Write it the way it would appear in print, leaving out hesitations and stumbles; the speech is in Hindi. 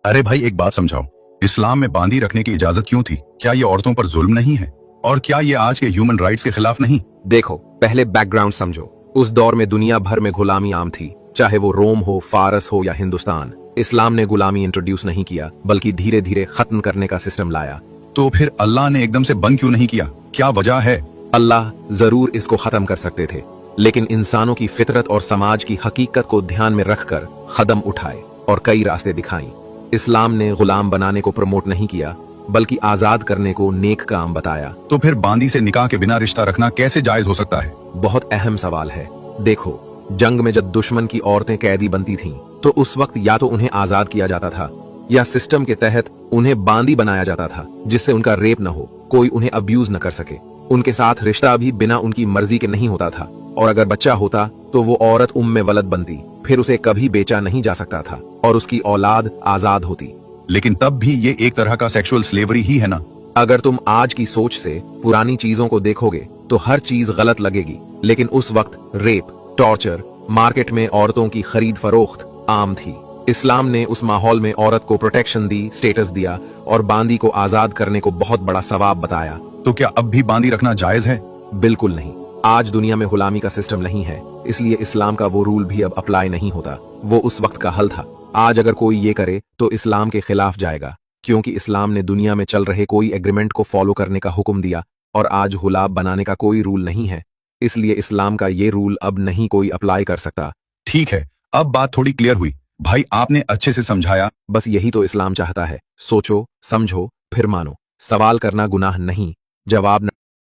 अरे भाई एक बात समझाओ, इस्लाम में बांदी रखने की इजाजत क्यों थी? क्या ये औरतों पर जुल्म नहीं है? और क्या ये आज के ह्यूमन राइट्स के खिलाफ नहीं? देखो, पहले बैकग्राउंड समझो। उस दौर में दुनिया भर में गुलामी आम थी, चाहे वो रोम हो, फारस हो या हिंदुस्तान। इस्लाम ने गुलामी इंट्रोड्यूस नहीं किया, बल्कि धीरे धीरे खत्म करने का सिस्टम लाया। तो फिर अल्लाह ने एकदम से बंद क्यों नहीं किया? क्या वजह है? अल्लाह जरूर इसको खत्म कर सकते थे, लेकिन इंसानों की फितरत और समाज की हकीकत को ध्यान में रखकर कदम उठाए और कई रास्ते दिखाई। इस्लाम ने गुलाम बनाने को प्रमोट नहीं किया, बल्कि आजाद करने को नेक काम बताया। तो फिर बांदी से निकाह के बिना रिश्ता रखना कैसे जायज हो सकता है? बहुत अहम सवाल है। देखो, जंग में जब दुश्मन की औरतें कैदी बनती थीं, तो उस वक्त या तो उन्हें आजाद किया जाता था या सिस्टम के तहत उन्हें बांदी बनाया जाता था, जिससे उनका रेप न हो, कोई उन्हें अब्यूज न कर सके। उनके साथ रिश्ता भी बिना उनकी मर्जी के नहीं होता था, और अगर बच्चा होता तो वो औरत उम्मे वलद बनती, फिर उसे कभी बेचा नहीं जा सकता था और उसकी औलाद आजाद होती। लेकिन तब भी ये एक तरह का सेक्सुअल स्लेवरी ही है ना? अगर तुम आज की सोच से पुरानी चीजों को देखोगे तो हर चीज गलत लगेगी, लेकिन उस वक्त रेप, टॉर्चर, मार्केट में औरतों की खरीद फरोख्त आम थी। इस्लाम ने उस माहौल में औरत को प्रोटेक्शन दी, स्टेटस दिया और बांदी को आजाद करने को बहुत बड़ा सवाब बताया। तो क्या अब भी बांदी रखना जायज है? बिल्कुल नहीं। आज दुनिया में गुलामी का सिस्टम नहीं है, इसलिए इस्लाम का वो रूल भी अब अप्लाई नहीं होता। वो उस वक्त का हल था। आज अगर कोई ये करे तो इस्लाम के खिलाफ जाएगा, क्योंकि इस्लाम ने दुनिया में चल रहे कोई एग्रीमेंट को फॉलो करने का हुक्म दिया और आज गुलाम बनाने का कोई रूल नहीं है। इसलिए इस्लाम का ये रूल अब नहीं कोई अप्लाई कर सकता। ठीक है, अब बात थोड़ी क्लियर हुई। भाई आपने अच्छे से समझाया। बस यही तो इस्लाम चाहता है। सोचो, समझो, फिर मानो। सवाल करना गुनाह नहीं, जवाब